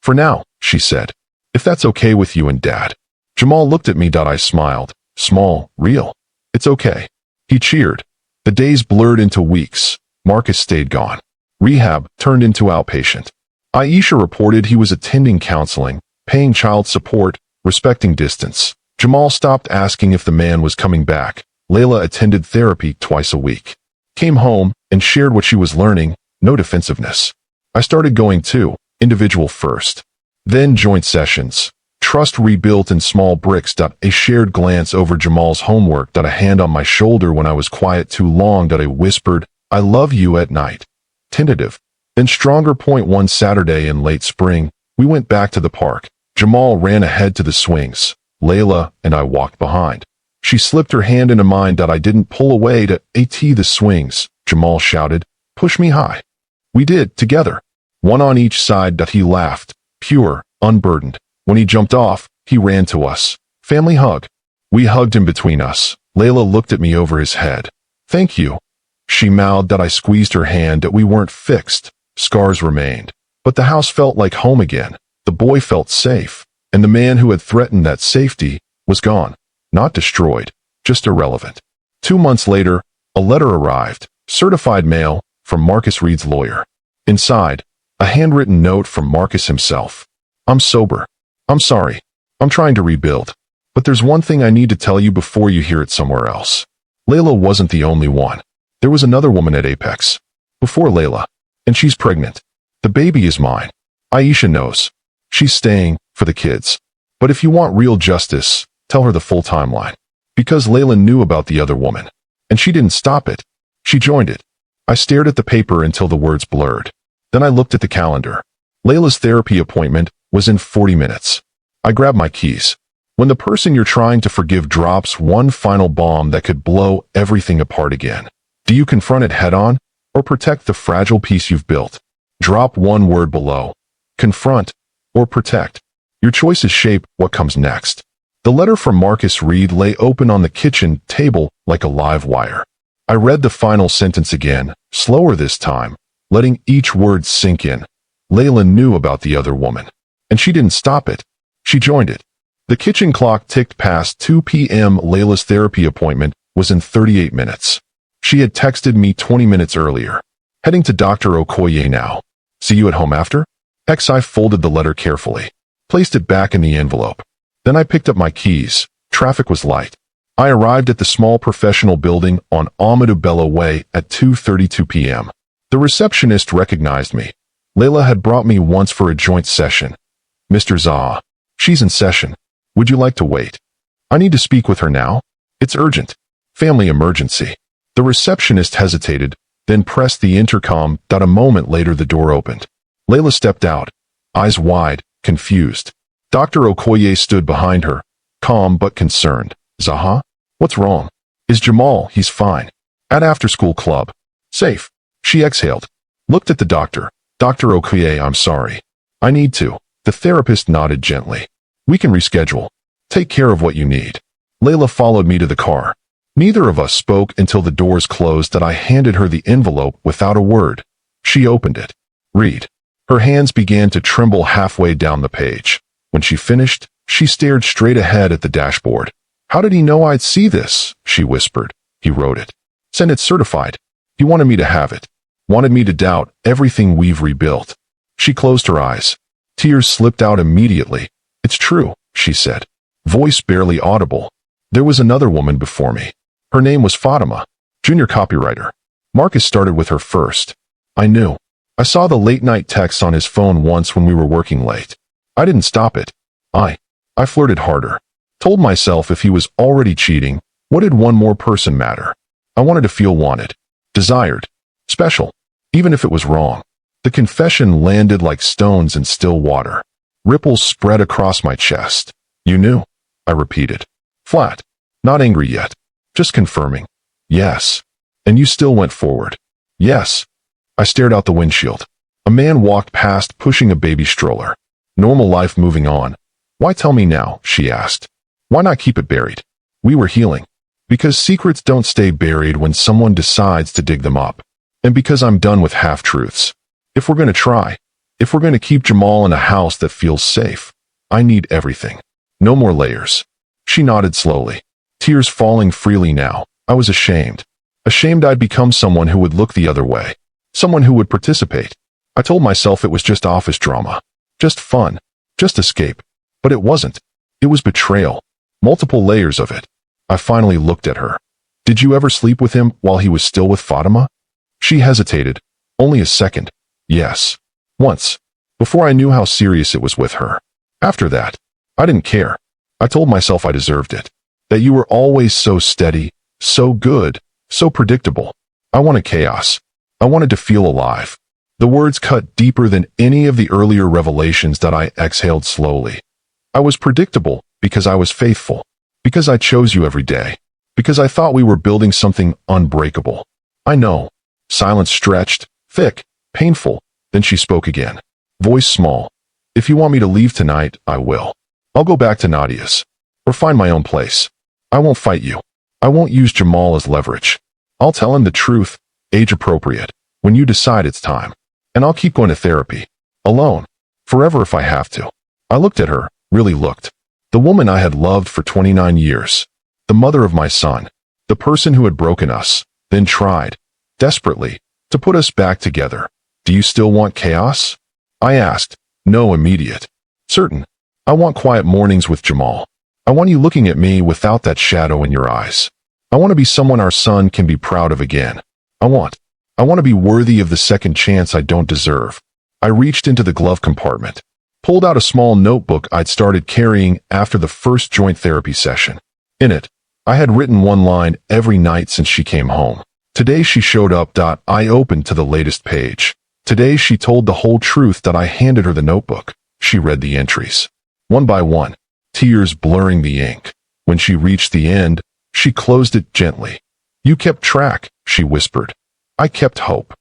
Speaker 1: For now, she said. If that's okay with you and Dad. Jamal looked at me. I smiled. Small, real. It's okay. He cheered. The days blurred into weeks. Marcus stayed gone. Rehab turned into outpatient. Aisha reported he was attending counseling, paying child support, respecting distance. Jamal stopped asking if the man was coming back. Layla attended therapy twice a week. Came home and shared what she was learning. No defensiveness. I started going too, individual first. Then joint sessions. Trust rebuilt in small bricks. A shared glance over Jamal's homework. A hand on my shoulder when I was quiet too long. I whispered, I love you at night. Tentative. Then stronger. One Saturday in late spring, we went back to the park. Jamal ran ahead to the swings. Layla and I walked behind. She slipped her hand into mine. I didn't pull away. The swings. Jamal shouted, push me high. We did, together. One on each side. He laughed, pure, unburdened. When he jumped off, he ran to us. Family hug. We hugged him between us. Layla looked at me over his head. Thank you. She mouthed. I squeezed her hand. We weren't fixed. Scars remained. But the house felt like home again. The boy felt safe. And the man who had threatened that safety was gone. Not destroyed, just irrelevant. 2 months later, a letter arrived, certified mail, from Marcus Reed's lawyer. Inside, a handwritten note from Marcus himself. I'm sober. I'm sorry. I'm trying to rebuild. But there's one thing I need to tell you before you hear it somewhere else. Layla wasn't the only one. There was another woman at Apex. Before Layla. And she's pregnant. The baby is mine. Aisha knows. She's staying, for the kids. But if you want real justice, tell her the full timeline. Because Layla knew about the other woman. And she didn't stop it. She joined it. I stared at the paper until the words blurred. Then I looked at the calendar. Layla's therapy appointment was in 40 minutes. I grabbed my keys. When the person you're trying to forgive drops one final bomb that could blow everything apart again, do you confront it head-on, or protect the fragile piece you've built? Drop one word below. Confront, or protect. Your choices shape what comes next. The letter from Marcus Reed lay open on the kitchen table like a live wire. I read the final sentence again, slower this time, letting each word sink in. Layla knew about the other woman. And she didn't stop it. She joined it. The kitchen clock ticked past 2 p.m. Layla's therapy appointment was in 38 minutes. She had texted me 20 minutes earlier. Heading to Dr. Okoye now. See you at home after? I folded the letter carefully. Placed it back in the envelope. Then I picked up my keys. Traffic was light. I arrived at the small professional building on Amadou Bello Way at 2:32 p.m. The receptionist recognized me. Layla had brought me once for a joint session. Mr. ZAHA. She's in session. Would you like to wait? I need to speak with her now. It's urgent. Family emergency. The receptionist hesitated, then pressed the intercom. A moment later the door opened. Layla stepped out, eyes wide, confused. Dr. Okoye stood behind her, calm but concerned. ZAHA? What's wrong? Is Jamal? He's fine. At after-school club. Safe. She exhaled. Looked at the doctor. Dr. Okoye, I'm sorry. I need to. The therapist nodded gently. We can reschedule. Take care of what you need. Layla followed me to the car. Neither of us spoke until the doors closed. I handed her the envelope without a word. She opened it. Read. Her hands began to tremble halfway down the page. When she finished, she stared straight ahead at the dashboard. How did he know I'd see this? She whispered. He wrote it. Send it certified. He wanted me to have it. Wanted me to doubt everything we've rebuilt. She closed her eyes. Tears slipped out immediately. It's true, she said. Voice barely audible. There was another woman before me. Her name was Fatima, junior copywriter. Marcus started with her first. I knew. I saw the late-night texts on his phone once when we were working late. I didn't stop it. I flirted harder. Told myself if he was already cheating, what did one more person matter? I wanted to feel wanted, desired, special, even if it was wrong. The confession landed like stones in still water. Ripples spread across my chest. You knew? I repeated. Flat. Not angry yet. Just confirming. Yes. And you still went forward. Yes. I stared out the windshield. A man walked past pushing a baby stroller. Normal life moving on. Why tell me now, she asked. Why not keep it buried? We were healing. Because secrets don't stay buried when someone decides to dig them up. And because I'm done with half-truths. If we're going to try, if we're going to keep Jamal in a house that feels safe, I need everything. No more layers. She nodded slowly, tears falling freely now. I was ashamed. Ashamed I'd become someone who would look the other way. Someone who would participate. I told myself it was just office drama. Just fun. Just escape. But it wasn't. It was betrayal. Multiple layers of it. I finally looked at her. Did you ever sleep with him while he was still with Fatima? She hesitated. Only a second. Yes. Once. Before I knew how serious it was with her. After that, I didn't care. I told myself I deserved it. That you were always so steady, so good, so predictable. I wanted chaos. I wanted to feel alive. The words cut deeper than any of the earlier revelations that I exhaled slowly. I was predictable because I was faithful. Because I chose you every day. Because I thought we were building something unbreakable. I know. Silence stretched, thick, painful. Then she spoke again. Voice small. If you want me to leave tonight, I will. I'll go back to Nadia's. Or find my own place. I won't fight you. I won't use Jamal as leverage. I'll tell him the truth, age appropriate, when you decide it's time. And I'll keep going to therapy. Alone. Forever if I have to. I looked at her, really looked. The woman I had loved for 29 years. The mother of my son. The person who had broken us, then tried, desperately, to put us back together. Do you still want chaos? I asked. No immediate. Certain. I want quiet mornings with Jamal. I want you looking at me without that shadow in your eyes. I want to be someone our son can be proud of again. I want to be worthy of the second chance I don't deserve. I reached into the glove compartment, pulled out a small notebook I'd started carrying after the first joint therapy session. In it, I had written one line every night since she came home. Today she showed up. I opened to the latest page. Today she told the whole truth. I handed her the notebook. She read the entries. One by one, tears blurring the ink. When she reached the end, she closed it gently. You kept track, she whispered. I kept hope.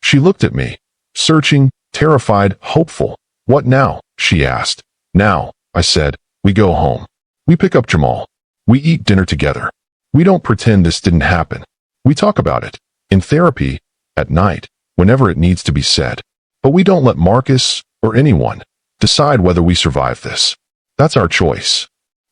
Speaker 1: She looked at me, searching, terrified, hopeful. What now? She asked. Now, I said, we go home. We pick up Jamal. We eat dinner together. We don't pretend this didn't happen. We talk about it. In therapy, at night, whenever it needs to be said. But we don't let Marcus, or anyone, decide whether we survive this. That's our choice.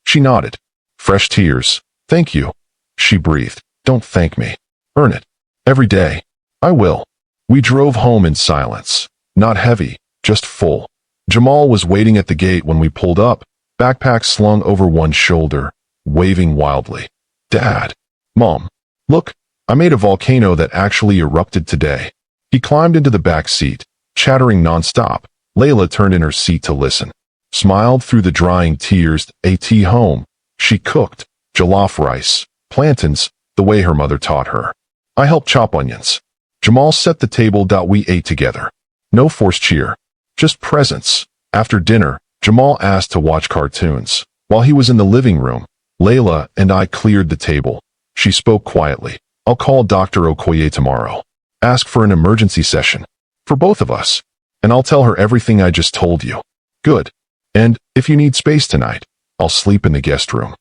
Speaker 1: She nodded. Fresh tears. Thank you. She breathed. Don't thank me. Earn it. Every day. I will. We drove home in silence. Not heavy, just full. Jamal was waiting at the gate when we pulled up, backpack slung over one shoulder, waving wildly. Dad. Mom. Look, I made a volcano that actually erupted today. He climbed into the back seat, chattering nonstop. Layla turned in her seat to listen. Smiled through the drying tears. At home. She cooked. Jollof rice. Plantains, the way her mother taught her. I helped chop onions. Jamal set the table. We ate together. No forced cheer. Just presence. After dinner, Jamal asked to watch cartoons. While he was in the living room, Layla and I cleared the table. She spoke quietly. I'll call Dr. Okoye tomorrow. Ask for an emergency session. For both of us. And I'll tell her everything I just told you. Good. And, if you need space tonight, I'll sleep in the guest room.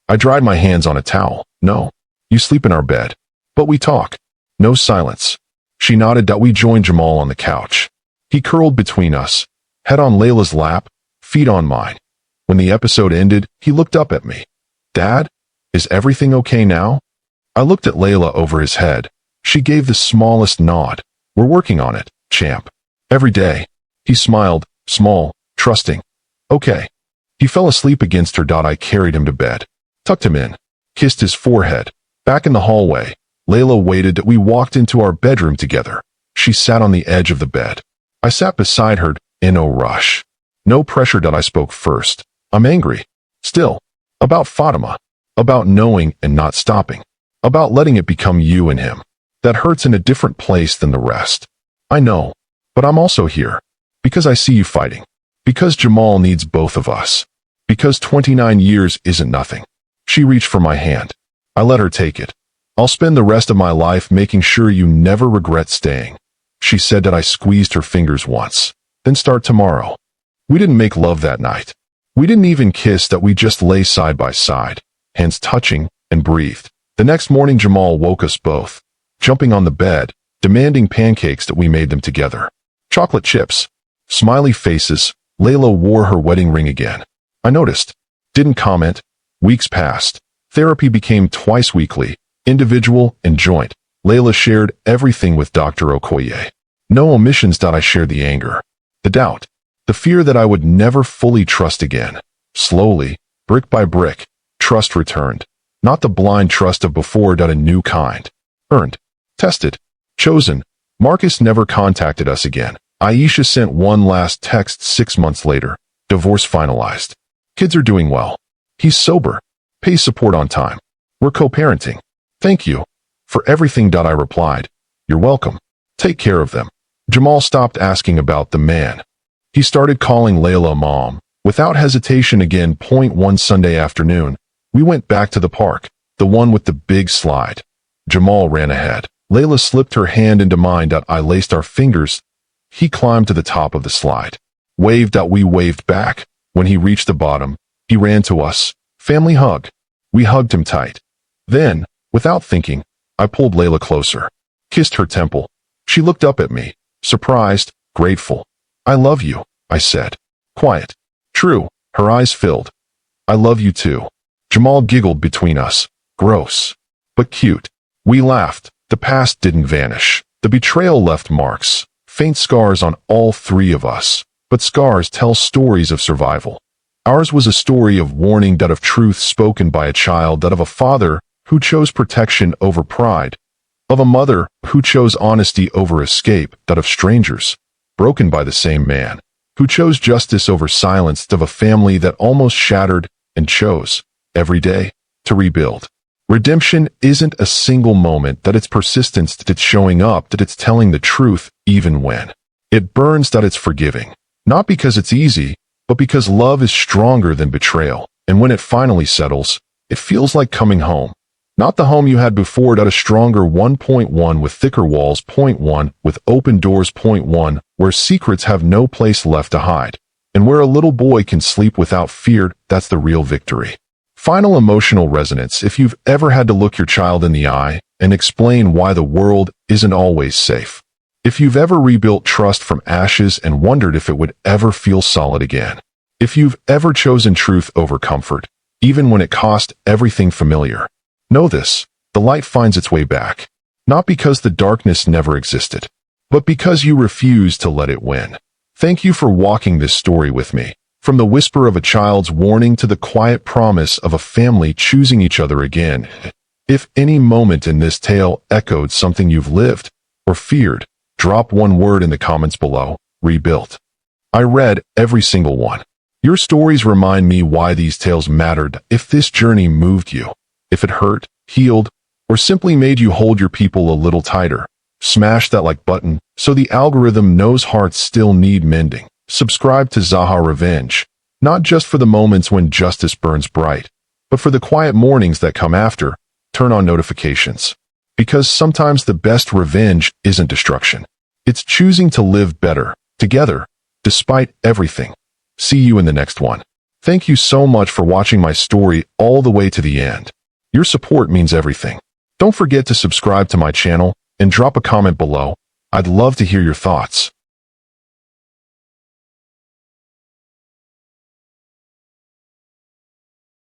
Speaker 1: I dried my hands on a towel. No. You sleep in our bed. But we talk. No silence. She nodded. We joined Jamal on the couch. He curled between us, head on Layla's lap, feet on mine. When the episode ended, he looked up at me. Dad, is everything okay now? I looked at Layla over his head. She gave the smallest nod. We're working on it, champ. Every day. He smiled, small, trusting. Okay. He fell asleep against her. I carried him to bed, tucked him in, kissed his forehead. Back in the hallway, Layla waited. We walked into our bedroom together. She sat on the edge of the bed. I sat beside her, in no rush. No pressure. I spoke first. I'm angry. Still. About Fatima. About knowing and not stopping. About letting it become you and him. That hurts in a different place than the rest. I know. But I'm also here. Because I see you fighting. Because Jamal needs both of us. Because 29 years isn't nothing. She reached for my hand. I let her take it. I'll spend the rest of my life making sure you never regret staying. She said that I squeezed her fingers once. Then start tomorrow. We didn't make love that night. We didn't even kiss, that we just lay side by side, hands touching, and breathed. The next morning Jamal woke us both, jumping on the bed, demanding pancakes that we made them together. Chocolate chips. Smiley faces. Layla wore her wedding ring again. I noticed. Didn't comment. Weeks passed. Therapy became twice weekly, individual and joint. Layla shared everything with Dr. Okoye. No omissions. I shared the anger, the doubt, the fear that I would never fully trust again. Slowly, brick by brick, trust returned. Not the blind trust of before, a new kind. Earned, tested, chosen. Marcus never contacted us again. Aisha sent one last text 6 months later. Divorce finalized. Kids are doing well. He's sober. Pays support on time. We're co-parenting. Thank you for everything. I replied. You're welcome. Take care of them. Jamal stopped asking about the man. He started calling Layla Mom. Without hesitation again. One Sunday afternoon, we went back to the park, the one with the big slide. Jamal ran ahead. Layla slipped her hand into mine. I laced our fingers. He climbed to the top of the slide. Waved. We waved back. When he reached the bottom, he ran to us. Family hug. We hugged him tight. Then, without thinking, I pulled Layla closer. Kissed her temple. She looked up at me, surprised, grateful. I love you, I said. Quiet. True. Her eyes filled. I love you too. Jamal giggled between us. Gross. But cute. We laughed. The past didn't vanish. The betrayal left marks. Faint scars on all three of us. But scars tell stories of survival. Ours was a story of warning, of truth spoken by a child, of a father who chose protection over pride, of a mother who chose honesty over escape, of strangers, broken by the same man, who chose justice over silence, of a family that almost shattered and chose, every day, to rebuild. Redemption isn't a single moment, it's persistence, it's showing up, it's telling the truth even when it burns, it's forgiving. Not because it's easy, but because love is stronger than betrayal. And when it finally settles, it feels like coming home. Not the home you had before, a stronger 1.1 with thicker walls, 0.1 with open doors, 0.1 where secrets have no place left to hide, and where a little boy can sleep without fear. That's the real victory. Final emotional resonance. If you've ever had to look your child in the eye and explain why the world isn't always safe. If you've ever rebuilt trust from ashes and wondered if it would ever feel solid again. If you've ever chosen truth over comfort, even when it cost everything familiar. Know this, the light finds its way back. Not because the darkness never existed, but because you refused to let it win. Thank you for walking this story with me. From the whisper of a child's warning to the quiet promise of a family choosing each other again. If any moment in this tale echoed something you've lived or feared, drop one word in the comments below. Rebuilt. I read every single one. Your stories remind me why these tales mattered. If this journey moved you, if it hurt, healed, or simply made you hold your people a little tighter, smash that like button so the algorithm knows hearts still need mending. Subscribe to ZAHA Revenge, not just for the moments when justice burns bright, but for the quiet mornings that come after. Turn on notifications. Because sometimes the best revenge isn't destruction. It's choosing to live better, together, despite everything. See you in the next one. Thank you so much for watching my story all the way to the end. Your support means everything. Don't forget to subscribe to my channel and drop a comment below. I'd love to hear your thoughts.